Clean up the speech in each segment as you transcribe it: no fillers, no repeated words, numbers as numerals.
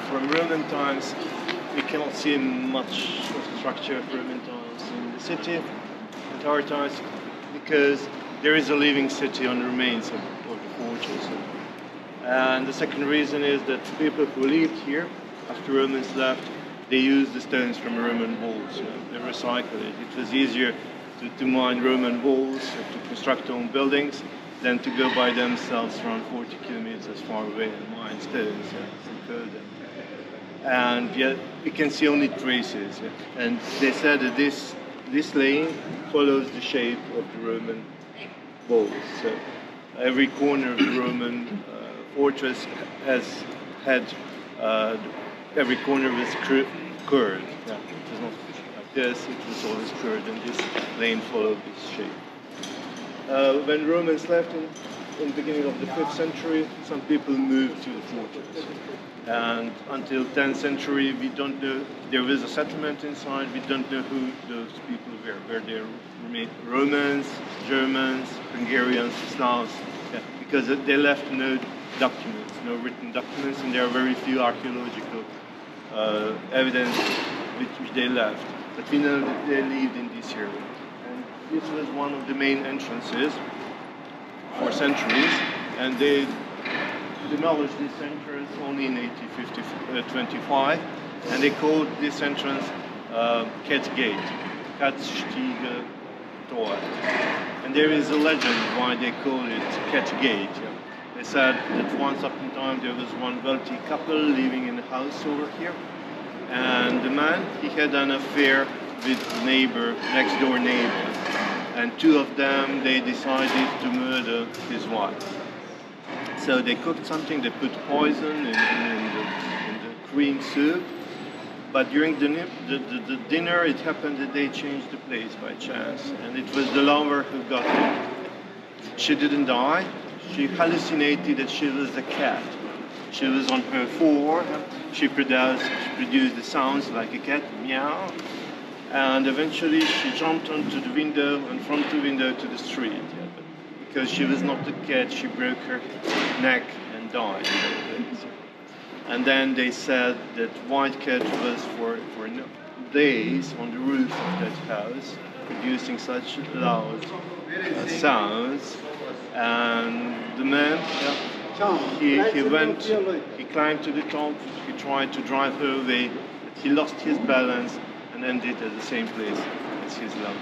From Roman times, we cannot see much of the structure of Roman times in the city, entire times, because there is a living city on the remains of the fortress. And the second reason is that people who lived here after Romans left, they used the stones from Roman walls. They recycled it. It was easier to mine Roman walls, to construct their own buildings, than to go by themselves around 40 kilometers far away and mine stones and further. And yet we can see only traces. And they said that this lane follows the shape of the Roman walls. So every corner of the Roman fortress has had every corner was curved. Yeah, it was not like this, it was always curved, and this lane followed this shape. When Romans left in the beginning of the 5th century, some people moved to the fortress. And until 10th century, we don't know, there was a settlement inside, we don't know who those people were. Were they Romans, Germans, Hungarians, Slavs? Yeah, because they left no documents, no written documents, and there are very few archaeological evidence which they left. But we know that they lived in this area. And this was one of the main entrances for centuries, and they demolished this entrance only in 1825, and they called this entrance Cat Gate, Katstiege Tor. And there is a legend why they call it Cat Gate. Yeah. They said that once upon a time there was one wealthy couple living in a house over here, and the man, he had an affair with the neighbor, next door neighbor, and two of them, they decided to murder his wife. So they cooked something, they put poison in the cream soup, but during the dinner it happened that they changed the place by chance, and it was the lover who got it. She didn't die, she hallucinated that she was a cat. She was on her floor, she produced the sounds like a cat, meow, and eventually she jumped onto the window and from the window to the street. Yeah, but because she was not a cat, she broke her neck and died. And then they said that white cat was for days on the roof of that house, producing such loud sounds. And the man, he climbed to the top, he tried to drive her away, but he lost his balance and ended at the same place as his lover.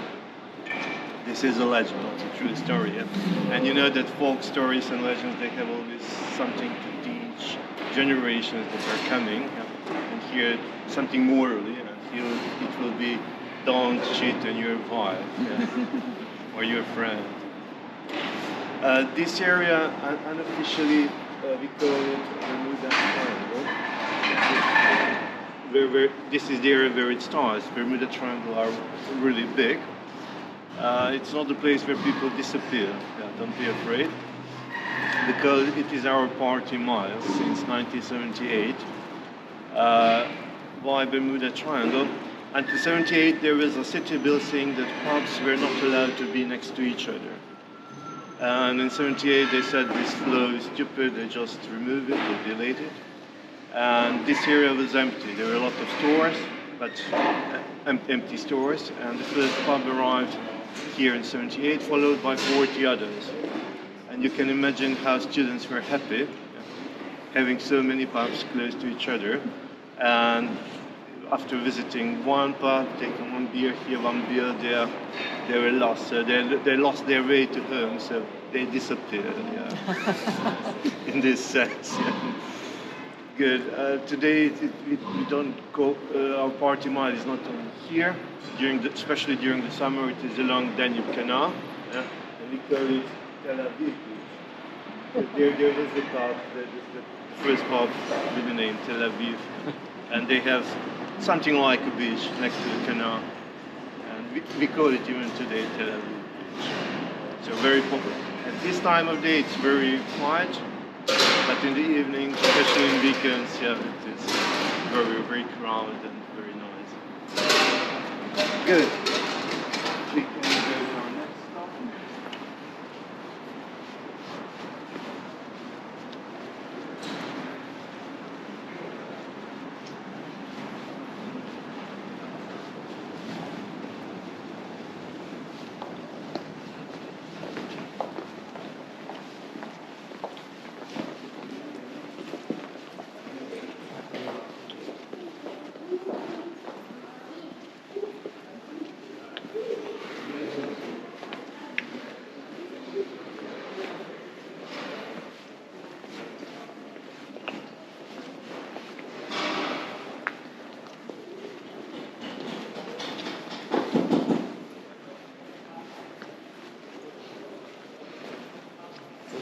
This is a legend, not a true story. Yeah? And you know that folk stories and legends, they have always something to teach generations that are coming. Yeah? And here, something morally, here it will be, don't cheat on your wife, yeah? Or your friend. This area, unofficially, we call it Bermuda Triangle. This is the area where it starts. Bermuda Triangle are really big. It's not the place where people disappear. Yeah, don't be afraid, because it is our party mile since 1978. Why Bermuda Triangle? Until 1978, there was a city bill saying that pubs were not allowed to be next to each other. And in 1978, they said this law is stupid. They just removed it, they delete it. And this area was empty. There were a lot of stores, but empty stores. And the first pub arrived here in 1978, followed by 40 others. And you can imagine how students were happy having so many pubs close to each other. And after visiting one pub, taking one beer here, one beer there, they were lost. So they lost their way to home, so they disappeared. Yeah. In this sense. Yeah. Good. Today we don't go. Our party mile is not only here. Especially during the summer, it is along Danube Canal, and we call it Tel Aviv Beach. There was the pub, the first pub with the name Tel Aviv, and they have something like a beach next to the canal, and we call it even today Tel Aviv Beach. So very popular. At this time of day, it's very quiet. But in the evening, especially in weekends, yeah, it is very, very crowded and very noisy. Good. We can go to our next stop.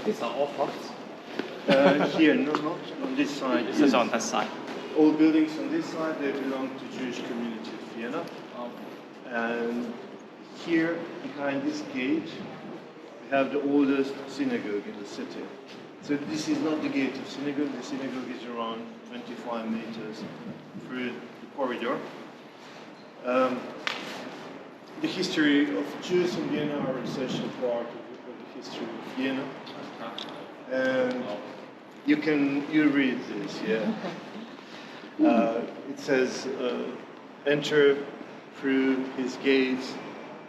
These are all forts. Here, no, not on this side. This is on that side. All buildings on this side, they belong to Jewish community of Vienna. And here, behind this gate, we have the oldest synagogue in the city. So this is not the gate of synagogue. The synagogue is around 25 meters through the corridor. The history of Jews in Vienna are an essential part of the history of Vienna. And you read this, yeah. It says, enter through his gates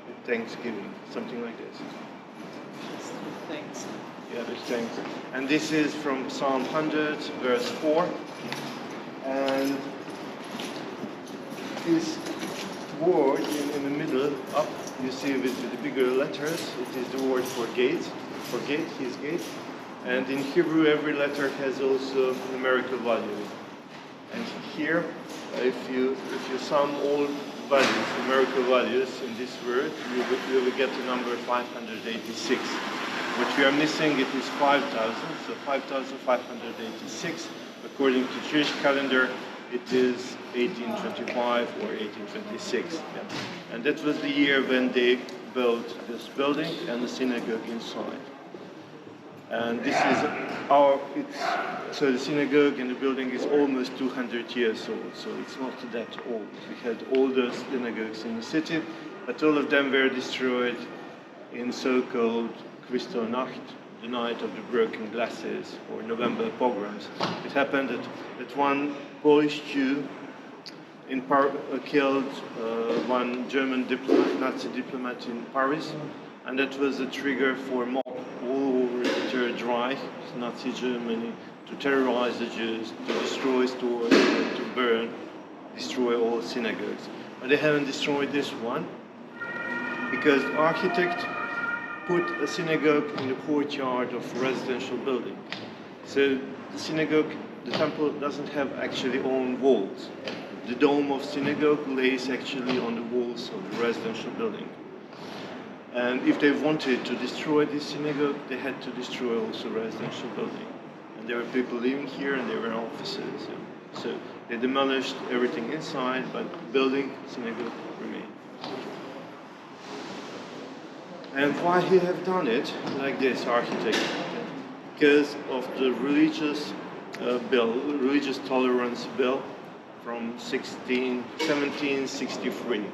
with thanksgiving, something like this. Thanks. Yeah, there's thanks. And this is from Psalm 100, verse 4. And this word in the middle, up, you see with the bigger letters, it is the word for gate, his gate. And in Hebrew, every letter has also numerical value. And here, if you sum all values, numerical values in this word, you will get the number 586. What we are missing, it is 5,000, so 5,586. According to Jewish calendar, it is 1825 or 1826. Yeah. And that was the year when they built this building and the synagogue inside. And this is so the synagogue and the building is almost 200 years old, so it's not that old. We had older synagogues in the city, but all of them were destroyed in so-called Kristallnacht, the night of the broken glasses, or November pogroms. It happened that one Polish Jew killed one German diplomat, Nazi diplomat in Paris, and that was a trigger for mob all over the Third Reich, Nazi Germany, to terrorize the Jews, to destroy stores, to burn, destroy all synagogues. But they haven't destroyed this one, because the architect put a synagogue in the courtyard of a residential building. So the synagogue, the temple doesn't have actually own walls. The dome of synagogue lays actually on the walls of the residential building. And if they wanted to destroy this synagogue, they had to destroy also residential building. And there were people living here and there were offices. So they demolished everything inside, but the building, synagogue, remained. And why he have done it like this, architect? Because of the religious bill, religious tolerance bill from 1763.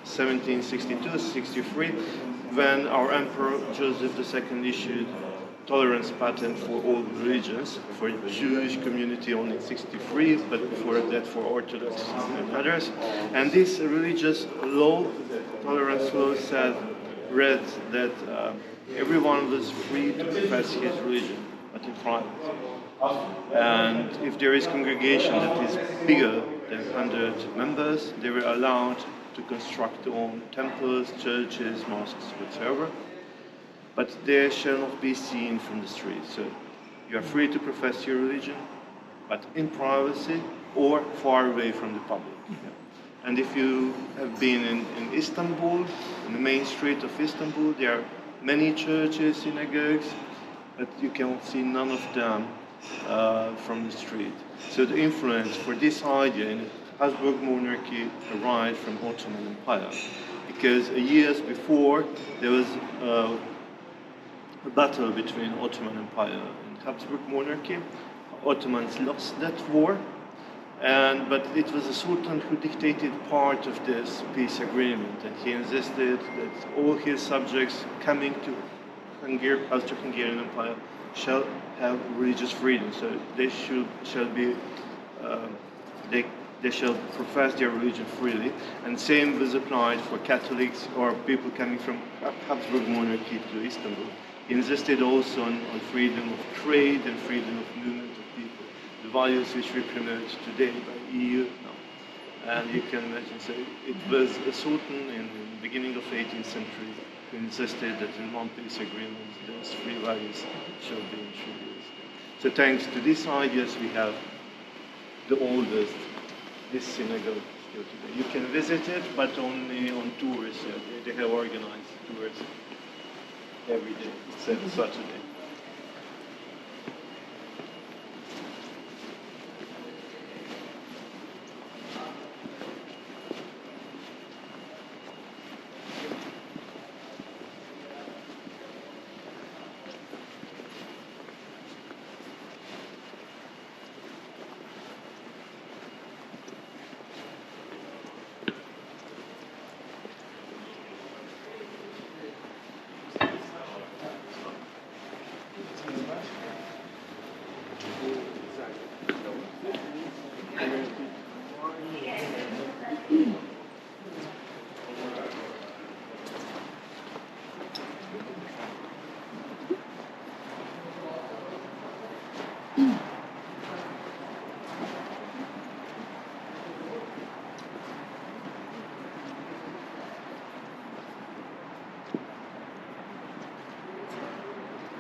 1762-63, when our Emperor Joseph II issued tolerance patent for all religions, for the Jewish community only in 63, but before that for Orthodox and others. And this religious law, tolerance law, read that everyone was free to profess his religion, but in private. And if there is congregation that is bigger than 100 members, they were allowed to construct their own temples, churches, mosques, whatsoever. But they shall not be seen from the street. So you are free to profess your religion, but in privacy or far away from the public. And if you have been in Istanbul, in the main street of Istanbul, there are many churches, synagogues, but you can see none of them from the street. So the influence for this idea in the Habsburg monarchy arrived from Ottoman Empire, because years before there was a battle between Ottoman Empire and Habsburg monarchy. Ottomans lost that war, but it was the Sultan who dictated part of this peace agreement, and he insisted that all his subjects coming to Austro-Hungarian Empire shall have religious freedom, so they shall profess their religion freely, and same was applied for Catholics or people coming from Habsburg monarchy to Istanbul. He insisted also on freedom of trade and freedom of movement of people, the values which we promote today by EU now. And you can imagine, so it was a sultan in the beginning of the 18th century who insisted that in one peace agreement those three values shall be introduced. So thanks to these ideas we have the oldest, this synagogue still today. You can visit it, but only on tours. They have organized tours. every day except Saturday.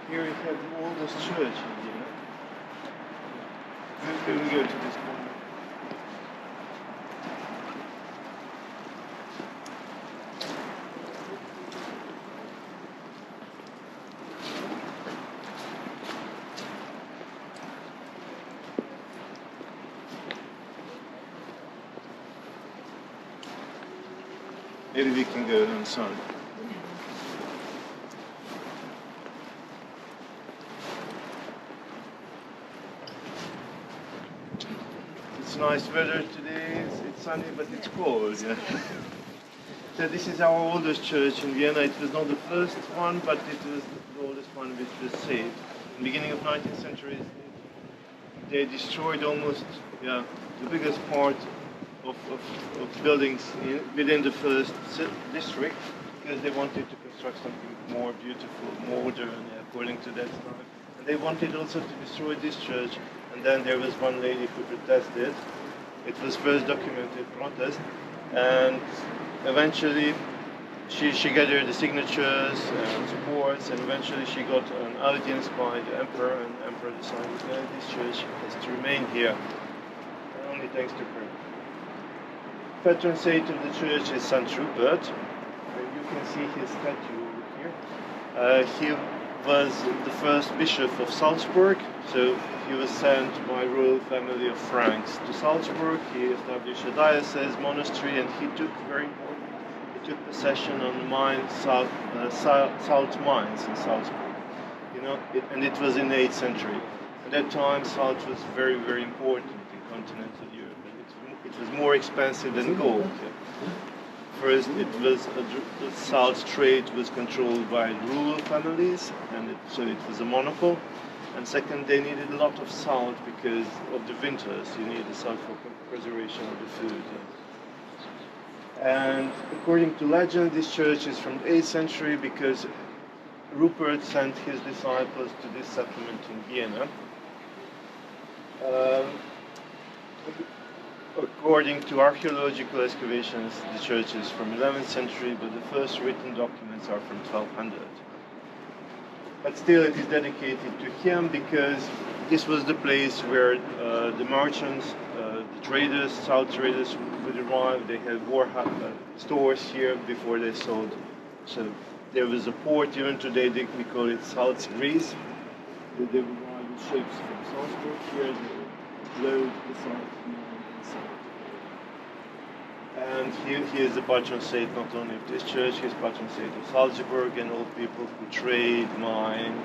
Here we have the oldest church in Vienna. We can go to this corner. Maybe we can go inside. It's nice weather today, it's sunny but it's cold. Yeah. So this is our oldest church in Vienna. It was not the first one, but it was the oldest one which was saved. In the beginning of 19th century, they destroyed almost the biggest part of buildings within the first district because they wanted to construct something more beautiful, modern, according to that time. And they wanted also to destroy this church. And then there was one lady who protested. It was first documented protest, and eventually she gathered the signatures and supports, and eventually she got an audience by the emperor, and the emperor decided that this church has to remain here, only thanks to her. Patron saint of the church is Saint Rupert, and you can see his statue over here. He was the first bishop of Salzburg, so he was sent by royal family of Franks to Salzburg. He established a diocese, monastery, and he took, very important, he took possession on the mines, salt mines in Salzburg. You know, and it was in the 8th century. At that time, salt was very, very important in continental Europe, and it was more expensive than gold. First, the salt trade was controlled by rural families, and so it was a monopoly. And second, they needed a lot of salt because of the winters. You need the salt for preservation of the food. And according to legend, this church is from the 8th century because Rupert sent his disciples to this settlement in Vienna. According to archaeological excavations, the church is from 11th century, but the first written documents are from 1200. But still it is dedicated to him because this was the place where the merchants, the traders, salt traders would arrive. They had stores here before they sold. So there was a port, even today we call it Salz Greece. They would arrive with ships from Salzburg here, they would load the salt. And he is the patron saint not only of this church, he is patron saint of Salzburg and all people who trade, mine,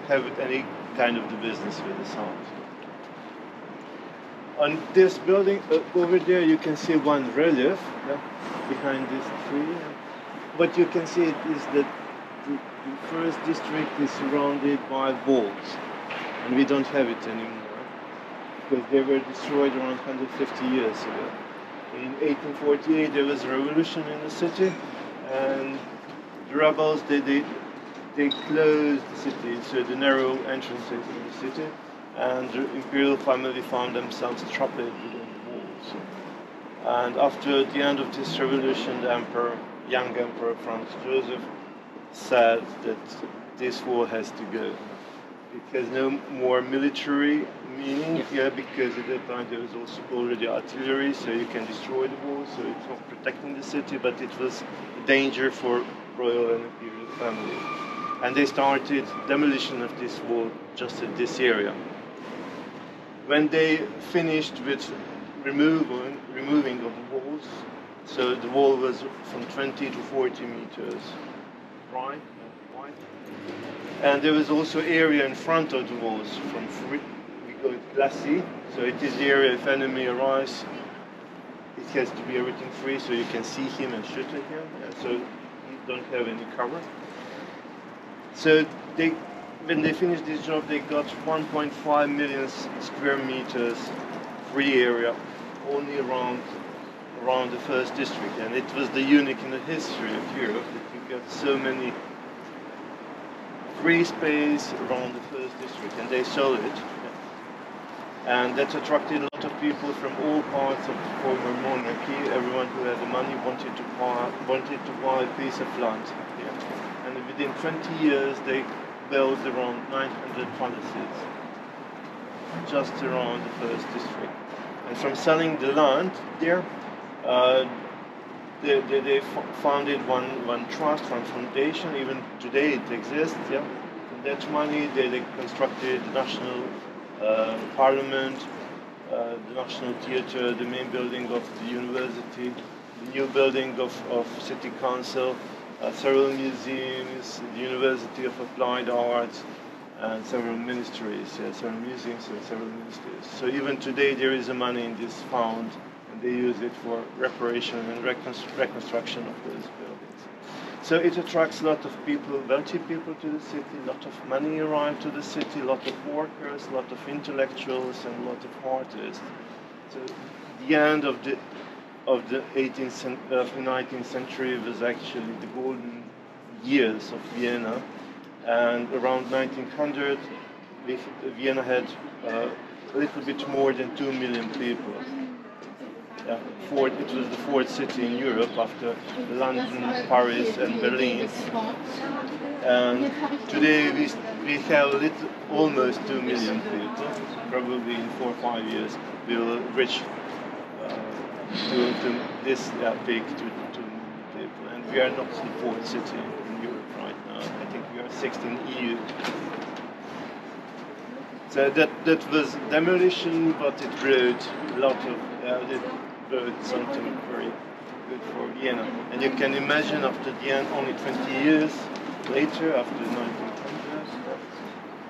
have any kind of the business with the salt. On this building over there you can see one relief behind this tree. What you can see is that the first district is surrounded by walls, and we don't have it anymore because they were destroyed around 150 years ago. In 1848 there was a revolution in the city, and the rebels they closed the city, so the narrow entrances in the city, and the Imperial family found themselves trapped within the walls. And after the end of this revolution, the young emperor Franz Joseph said that this wall has to go. It has no more military meaning here because at that time there was also already artillery, so you can destroy the wall, so it's not protecting the city, but it was a danger for royal and imperial family. and they started demolition of this wall just at this area. When they finished with removing of the walls, so the wall was from 20 to 40 meters wide, and there was also area in front of the walls from we call it glacis. So it is the area if enemy arrives, it has to be everything free, so you can see him and shoot at him. So you don't have any cover. So when they finished this job, they got 1.5 million square meters free area only around the first district, and it was the unique in the history of Europe that you got so many free space around the first district, and they sold it, and that attracted a lot of people from all parts of the former monarchy. Everyone who had the money wanted to buy a piece of land, and within 20 years they built around 900 palaces just around the first district. And from selling the land there, they founded one trust, one foundation. Even today it exists. Yeah, from that money they constructed the national parliament, the national theatre, the main building of the university, the new building of city council, several museums, the University of Applied Arts, and several ministries, several museums and several ministries. So even today there is a money in this fund, and they use it for reparation and reconstruction of those buildings. So it attracts a lot of people, wealthy people to the city, a lot of money arrive to the city, a lot of workers, a lot of intellectuals, and a lot of artists. So the end of the 19th century was actually the golden years of Vienna, and around 1900 Vienna had a little bit more than 2 million people. It was the fourth city in Europe after London, Paris and Berlin, and today we have almost 2 million people. Probably in 4 or 5 years we will reach to this peak, to 2 million people, and we are not the fourth city in Europe right now. I think we are 6th in EU. So that was demolition, but it brought a lot of something very good for Vienna. And you can imagine after the end, only 20 years later, after 1900,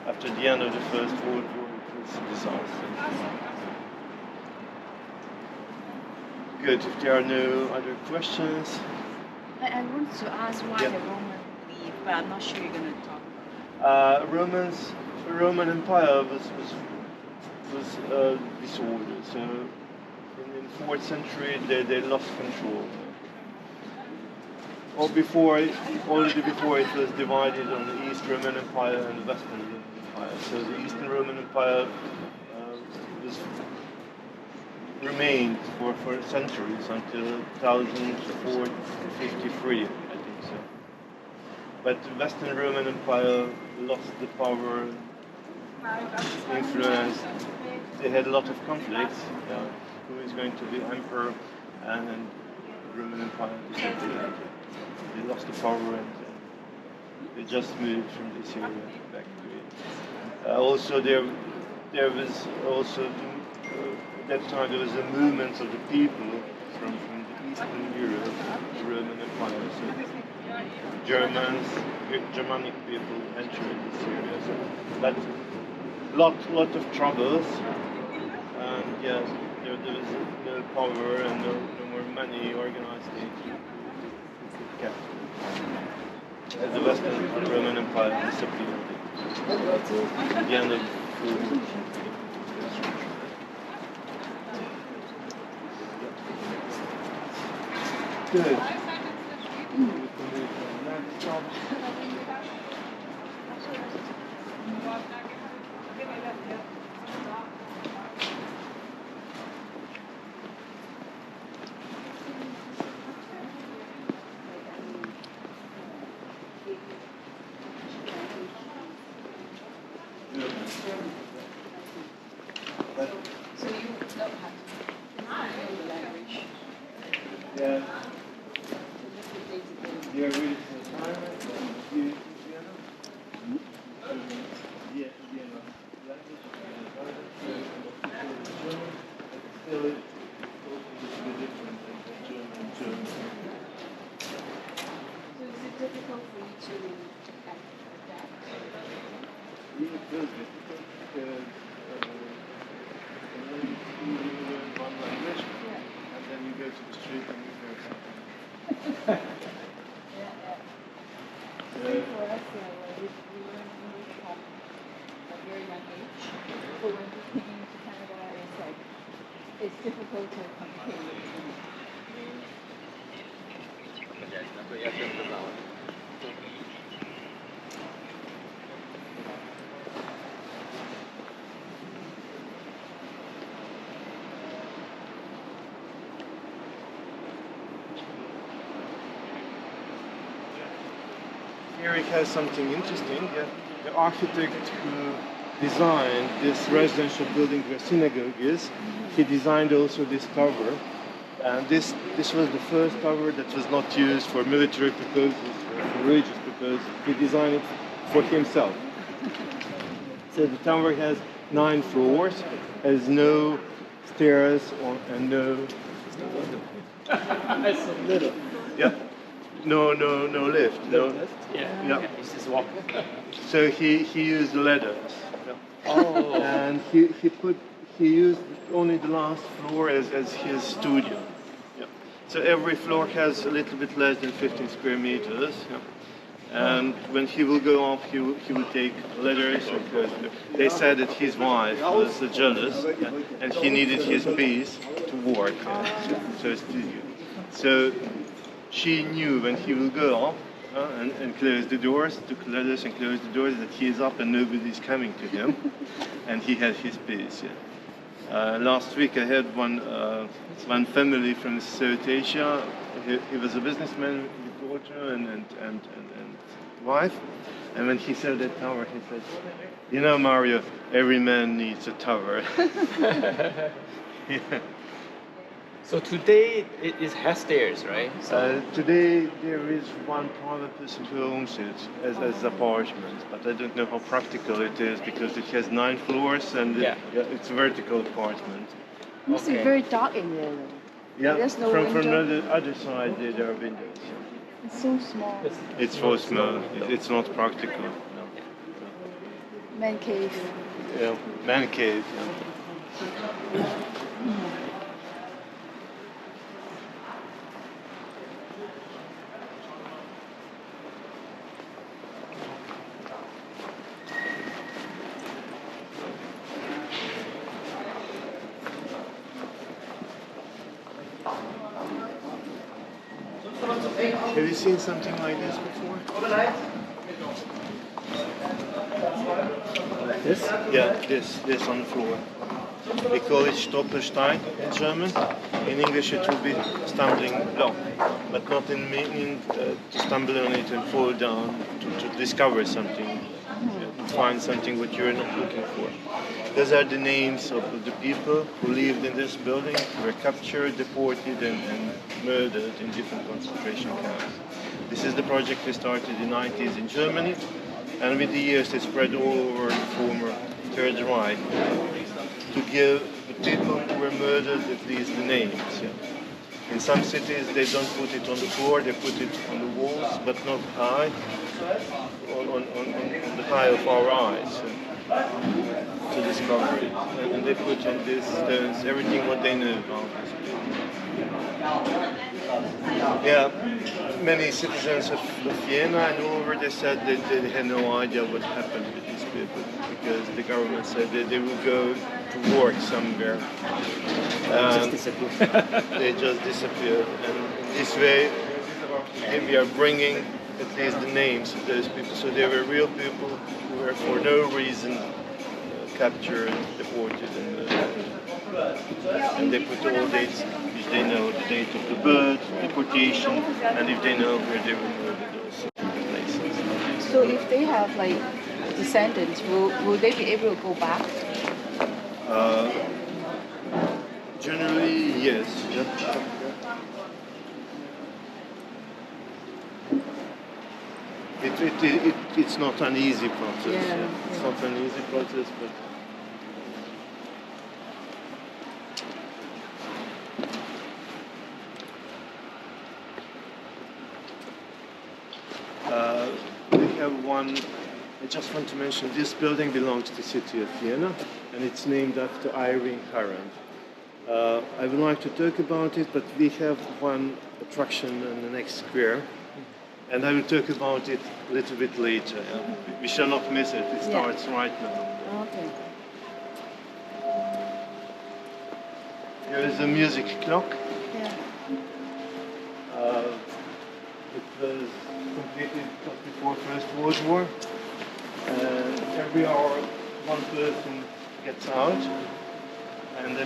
after the end of the First World War, it was a disaster. Good, if there are no other questions. I want to ask why the Roman leave, but I'm not sure you're going to talk about it. The Roman Empire was disordered. So in the 4th century they lost control. Already before it was divided on the East Roman Empire and the Western Roman Empire. So the Eastern Roman Empire remained for centuries until 1453, I think so. But the Western Roman Empire lost the power, influence. They had a lot of conflicts. Who is going to be emperor, and then the Roman Empire disappeared. They lost the power, and they just moved from this area back to it. Also, there was also at that time there was a movement of the people from the Eastern Europe, the Roman Empire. So Germanic people entered this area. So, but lot of troubles, and yes, there was no power and no more money organized to capture. The Western Roman Empire disappeared at the end of the Good. We can move to the next stop. So you don't have to know the language. Yeah. You're ready for the time? Vienna language, German, but still it's also different than German. So is it difficult for you to adapt? Really feels difficult because you learn one language and then you go to the street and you hear something. Same for us, we learned English from a very young age. But when we came to Canada, it's difficult to communicate. Eric has something interesting. The architect who designed this residential building where synagogue is, he designed also this tower. And this was the first tower that was not used for military purposes or for religious purposes. He designed it for himself. So the tower has 9 floors, has no stairs and no... It's a little. Yeah. No lift. No. Yeah. This is walk. So he used ladders. Oh. And he used only the last floor as his studio. Yeah. So every floor has a little bit less than 15 square meters. Yeah. And when he will go off, he will take ladders because they said that his wife was jealous, yeah, and he needed his peace to work. So studio. So she knew when he will go off and close the doors, took ladders and close the doors, that he is up and nobody is coming to him, and he had his peace. Yeah. Last week I had one family from South Asia. He was a businessman with daughter and wife, and when he saw that tower, he said, "You know, Mario, every man needs a tower." Yeah. So today it has stairs, right? Today there is one private person who owns it as apartment, but I don't know how practical it is because it has 9 floors and it's a vertical apartment. It must be very dark in there though. Yeah, There's no from window. the other side there are windows. It's so small. It's so small. It's not practical. No. Man cave. Yeah, man cave. Yeah. Have you seen something like this before? Like this? Yeah, this on the floor. We call it Stolperstein in German. In English it will be stumbling block, but not in meaning to stumble on it and fall down to discover something, find something what you're not looking for. Those are the names of the people who lived in this building, were captured, deported, and murdered in different concentration camps. This is the project we started in the 90s in Germany, and with the years it spread all over the former Third Reich to give the people who were murdered at least the names. Yeah. In some cities they don't put it on the floor, they put it on the walls, but not high, on the high of our eyes. To discover it, and they put on these stones everything what they know about this people. Yeah, many citizens of Vienna and all over they said that they had no idea what happened with these people because the government said that they will go to work somewhere. And they just disappeared. And in this way, we are bringing at least the names of those people. So they were real people who were for no reason captured, deported, and they put all dates if they know the date of the birth, deportation, and if they know where they were murdered also places. So if they have like descendants, will they be able to go back? Generally, yes. Yeah. It's not an easy process. Yeah. It's not an easy process, but we have one. I just want to mention this building belongs to the city of Vienna, and it's named after Irene Harand. I would like to talk about it, but we have one attraction in the next square, and I will talk about it a little bit later. We shall not miss it. It starts right now. Okay. Here is a music clock. Yeah. It was completed just before First World War. Every hour, one person gets out, and the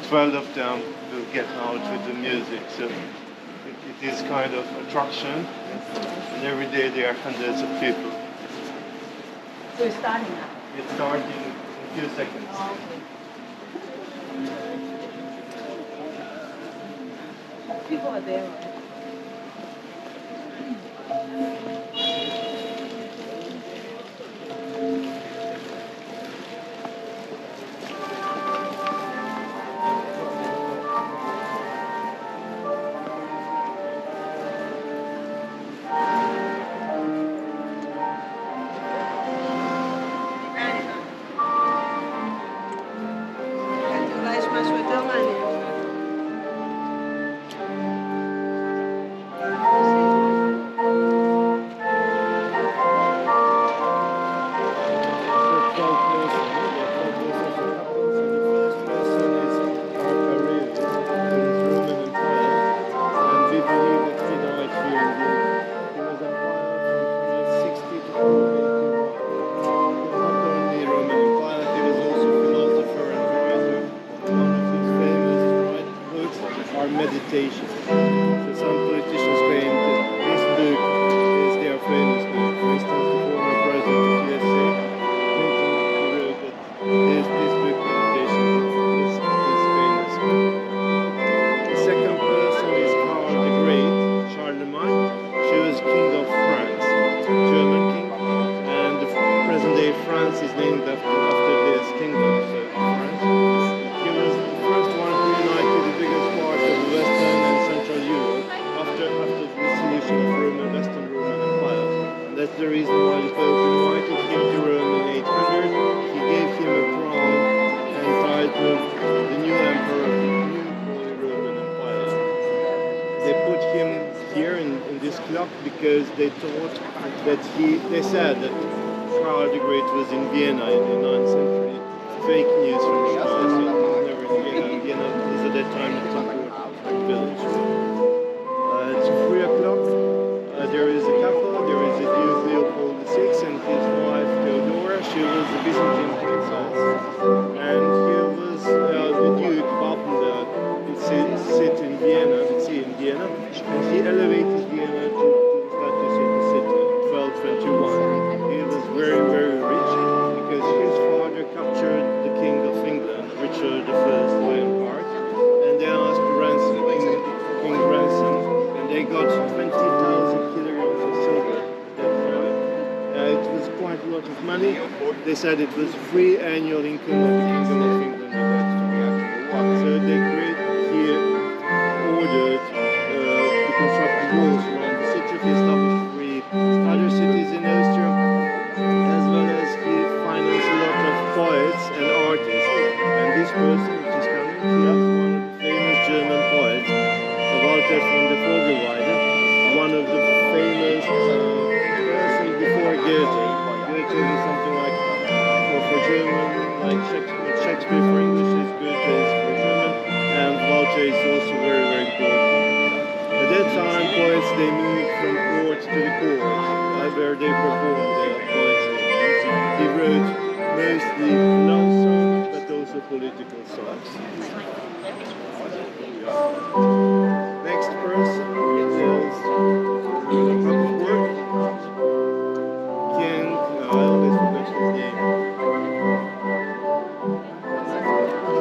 12 of them will get out with the music. So it is kind of attraction, and every day there are hundreds of people. So it's starting now? It's starting in a few seconds. Oh, okay. People are there, right? Meditation. So some politicians claim that this book is their famous book. For instance, the former president of USA wrote that this book, Meditation, is famous. The second person is Karl the Great, Charlemagne. She was king of France, German king, and the present day France is named after this kingdom. So France. He was the first one who united the biggest part of Western and Central Europe after the dissolution of Western Roman Empire. And that's the reason why the Pope invited him to Rome in 800. He gave him a crown entitled the new Emperor of the new Holy Roman Empire. They put him here in this clock because they thought that they said that Karl the Great was in Vienna in the 9th century. Fake news from the Schweiz. It was never in Vienna. Vienna was at that time the important village. It's 3 o'clock. There is a couple. There is a Duke Leopold VI and his wife Theodora. She was a Byzantine princess, and here was the Duke Babenberg. It sit in Vienna. It's in Vienna, and he elevated Vienna to the status of the city in 1221. He was very, very rich because his father captured the King of England, Richard I Lionheart, and they asked ransom, King ransom, and they got 20,000 kilograms of silver at that time. It was quite a lot of money. They said it was free annual income of the Kingdom of England at that time. So they ordered to construct the walls around the city. He established 3 other cities in Austria, as well as he financed a lot of poets and artists. And this person, which is coming, he is one of the famous German poets, Walter von der Vogelweide, one of the famous persons before Goethe. Goethe is something like for German, like Shakespeare for English is Goethe is for German, and Walter is also very, very important. At that time, poets, they moved from court to the court, where they performed their poetry. He wrote mostly love songs, but also political songs. Next person is Habsburg. King, I always forget his name.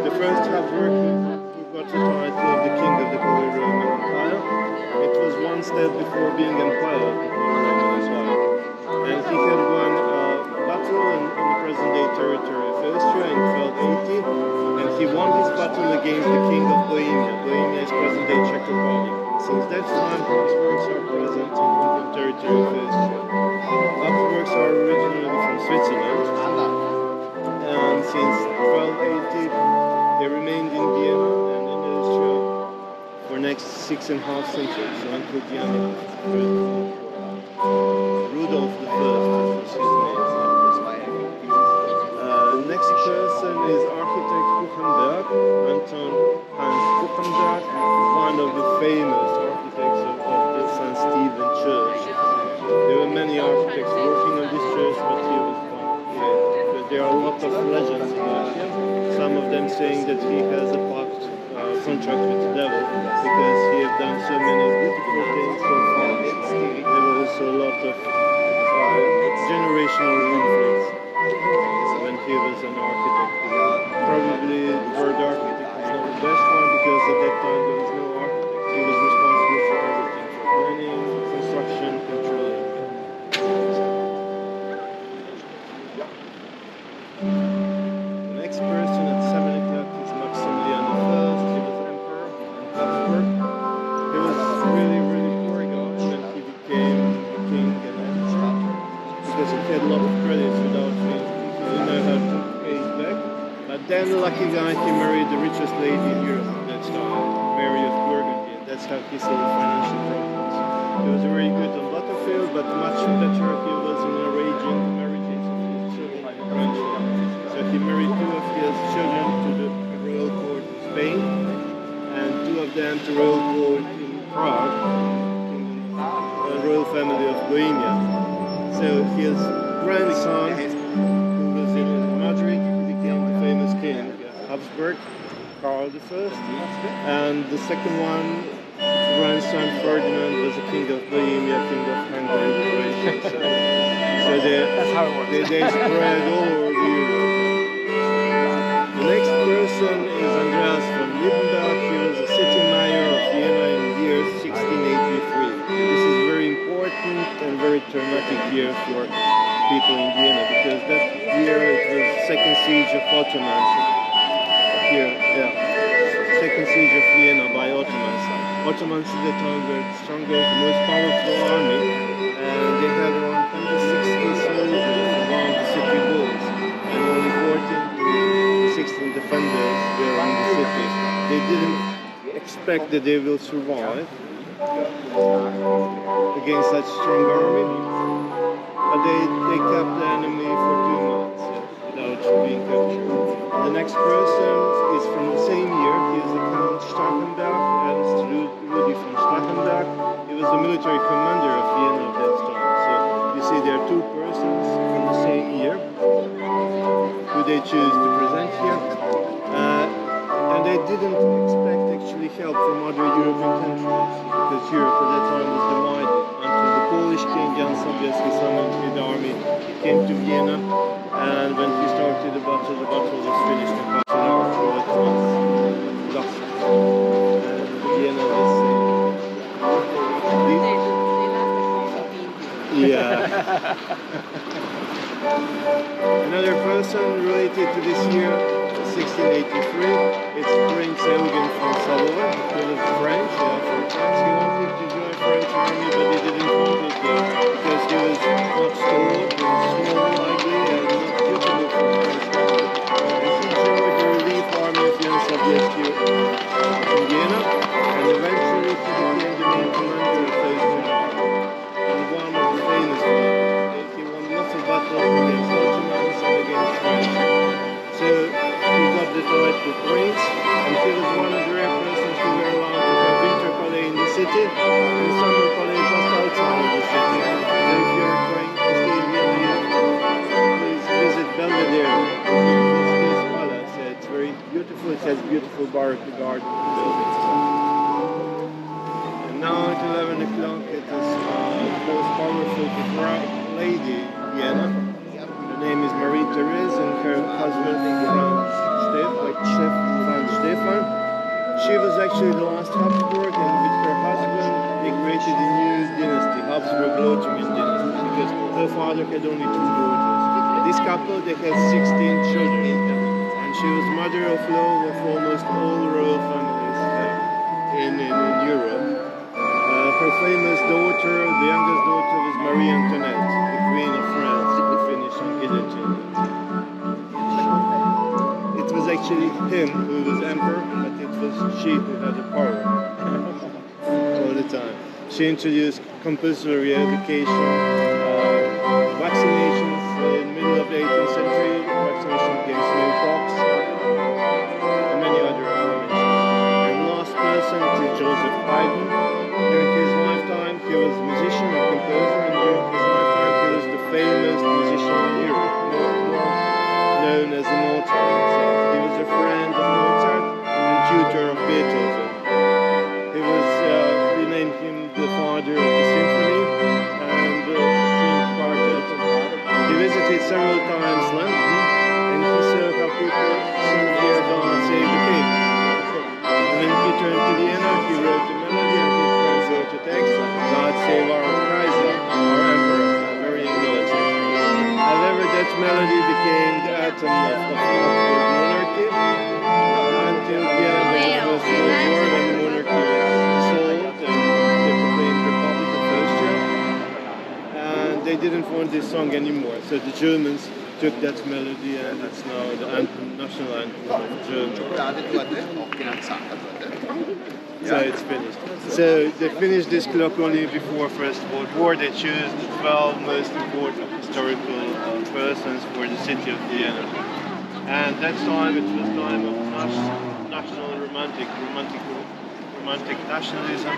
The first Habsburg who got the title of the King of the Holy Roman Empire. It was one step before being Empire of the Holy Roman as well. territory of Austria in 1280, and he won his battle against the king of Bohemia. Bohemia is present-day Czech Republic. Since that time, Habsburgs are present in the territory of Austria. Habsburgs are originally from Switzerland, and since 1280, they remained in Vienna and in Austria for the next 6.5 centuries, so until the end of the Rudolf I was his name. Next person is architect Buchenberg, Anton Hans Buchenberg, one of the famous architects of the St. Stephen Church. There were many architects working on this church, but he was one. There are a lot of legends about him. Some of them saying that he has a contract with the devil because he has done so many beautiful things so far. There were also a lot of generational conflicts when he was an architect. Probably the word architect is not the best one because at that time there was no architect. He was responsible for everything, for planning, construction, controlling. The next person at 7 o'clock is Maximilian I. He was emperor in Habsburg. He was really, really poor guy and he became a king and because he had a lot of credits without being, he didn't know how to pay it back. But then the lucky guy, he married the richest lady in Europe at that time, Mary of Burgundy, and that's how he solved financial problems. He was very good on battlefield, but much better he was in arranging marriages of his children and grandchildren. So he married 2 of his children to the royal court of Spain, and 2 of them to royal court in Prague, in the royal family of Bohemia. So his grandson, who was in Madrid, became the famous king, Habsburg, Karl I. And the second one, grandson Ferdinand, was the king of Bohemia, king of Hungary, Croatia. So That's how it works. they spread all over Europe. The next person is Andreas von Liebenberg. He was a city mayor of Vienna in the year 1683. This is very important and very traumatic year for people in Vienna because that year it was the second siege of Ottomans. Second siege of Vienna by Ottomans. Ottomans at the time were the strongest, the most powerful army, and they had around 160 soldiers around the city walls, and only 14 to 16 defenders were in the city. They didn't expect that they will survive against such strong army, but they kept the enemy for 2 months without being captured. And the next person is from the same year. He is the Count Starkenberg, Ernst Rudi von Starkenberg. He was the military commander of Vienna at that time. So you see there are 2 persons from the same year who they choose to present here. And they didn't expect actually help from other European countries because Europe at that time was divided until the Polish king Jan Sobieski summoned his army. He came to Vienna, and when he started the battle was finished in half an hour. So it was lost. And Vienna was Another person related to this year, 1683, it's Prince Eugen von Savoy. He was French, from France. He wanted to join French army, but he didn't want it because he was not tall, he was small, ugly, and not suitable for French army. And he joined the relief army of Jan Sobieski in Vienna, and eventually he became the main commander of those army. And one of the famous ones. He won lots of battles against Ottomans and against French. So he got the title Prince, and he was one of the rare persons who were allowed to have winter palais in the city and summer palais just outside of the city. So if you're going to stay in Vienna, please visit Belvedere. It's palace. It's very beautiful. It has beautiful baroque garden buildings. And now at 11 o'clock it is the most powerful lady in Vienna. Her name is Marie-Therese and her husband Franz Stefan. She was actually the last Habsburg, and with her husband they created a new dynasty, Habsburg-Lothringen dynasty, because her father had only 2 daughters. this couple, they had 16 children, and she was mother of law of almost all royal families in Europe. Her famous daughter, the youngest daughter, was Marie Antoinette, the Queen of France, who finished on guillotine. It was actually him who was emperor, but it was she who had the power all the time. She introduced compulsory education, vaccinations in the middle of the 18th century, vaccination against smallpox, and many other reformations. And the last person is Joseph Haydn. During his lifetime, he was a musician and composer, and during his lifetime, he was the famous musician in Europe, known as the Mozart himself. He was a friend of Mozart and tutor of Beethoven. We named him the father of the symphony and the string quartet. He visited several times London, and he saw how people sing here God Save the King. And when he turned to Vienna, he wrote the melody, and his friends wrote the text, God Save our Kaiser, our emperor, very innovative. However, that melody became the anthem of Habsburg monarchy until the end of the First World War, when the monarchy was dissolved and they proclaimed Republic of Austria. And they didn't want this song anymore, so the Germans took that melody, and it's now the anthem, national anthem of Germany. So it's finished. So they finished this clock only before First World War. They chose the 12 most important historical persons for the city of Vienna. And that time it was time of national romantic nationalism.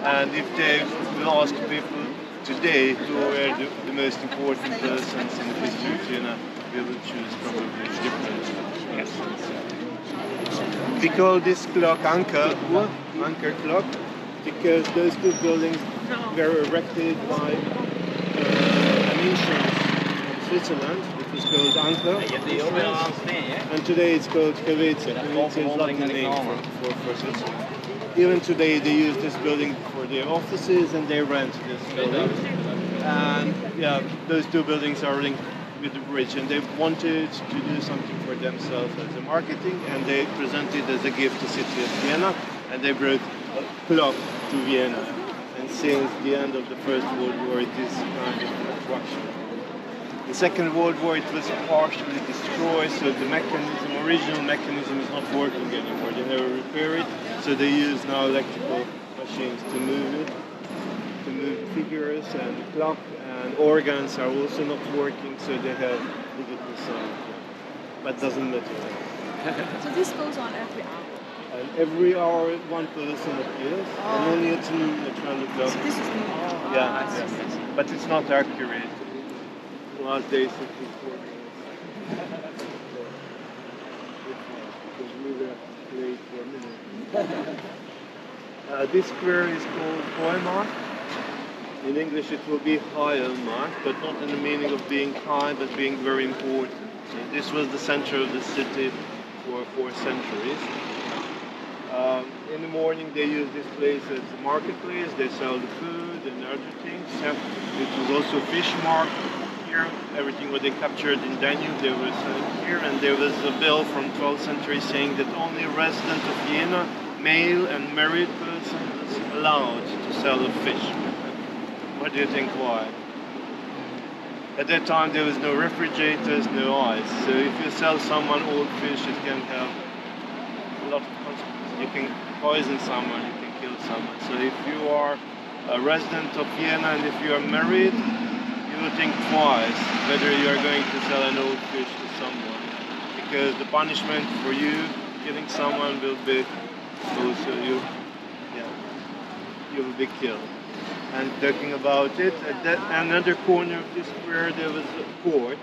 And if they will ask people today who were the most important persons in the history of Vienna, we will choose probably different essence. We call this clock Anker clock, because those two buildings were erected by an insurance in Switzerland. It was called Anker, and today it's called Helvetia. Helvetia is Latin name for Switzerland. Even today they use this building for their offices, and they rent this building. And yeah, those two buildings are linked with the bridge, and they wanted to do something for themselves as a marketing, and they presented as a gift to the city of Vienna, and they brought a clock to Vienna. And since the end of the First World War, it is kind of an attraction. The Second World War, it was partially destroyed, so the original mechanism is not working anymore. They never repair it, so they use now electrical machines to move it, to move the figures, and the clock and organs are also not working, so they have digital sound. But doesn't matter. So this goes on every hour? And every hour one person appears, and only at noon they try to clock. So this is new? Yeah, but it's not accurate. Last day is 54 minutes. Because we were late for a minute. This square is called Hohemark. In English it will be Hohemark, but not in the meaning of being high, but being very important. So this was the center of the city for 4 centuries. In the morning they use this place as a marketplace. They sell the food and other things. It was also a fish market here. Everything what they captured in Danube they were selling here. And there was a bill from 12th century saying that only a resident of Vienna, male and married person, is allowed to sell a fish. What do you think why? At that time there was no refrigerators, no ice. So if you sell someone old fish, it can have a lot of consequences. You can poison someone, you can kill someone. So if you are a resident of Vienna and if you are married, you will think twice whether you are going to sell an old fish to someone. Because the punishment for you killing someone will be also you will be killed. And talking about it, at another corner of this square there was a court.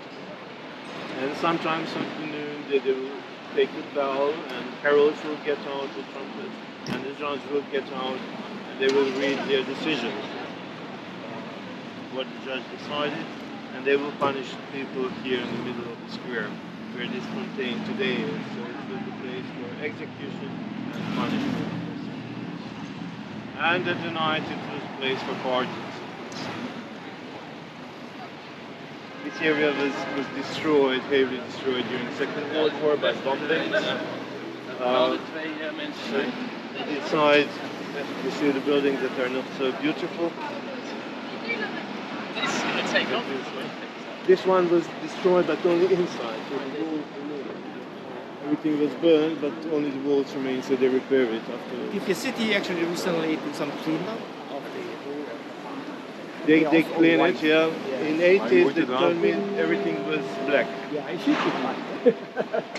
And sometimes at noon they will take the bell, and heralds will get out the trumpet, and the judge will get out, and they will read their decision, what the judge decided, and they will punish people here in the middle of the square, where this fontaine today is. So it was the place for execution and punishment. And at the night it was a place for parties. this area was destroyed, heavily destroyed during the Second World War by bombings. Inside, you see the buildings that are not so beautiful. This one was destroyed, but only inside. So the walls remained. Everything was burned, but only the walls remained, so they repaired it afterwards. Did the city actually recently do some cleanup of the whole? They also clean white. it, yeah. In 80s, they told me everything was black. Yeah, I should be black.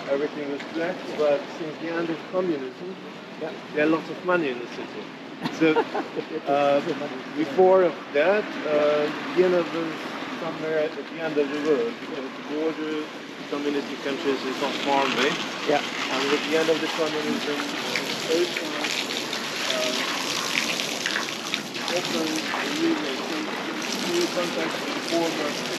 Everything was black, but since the end of communism, there are lots of money in the city. So before of that, Vienna was somewhere at the end of the world because the border community countries is not far away. Yeah. And at the end of the communism, open new contact with the former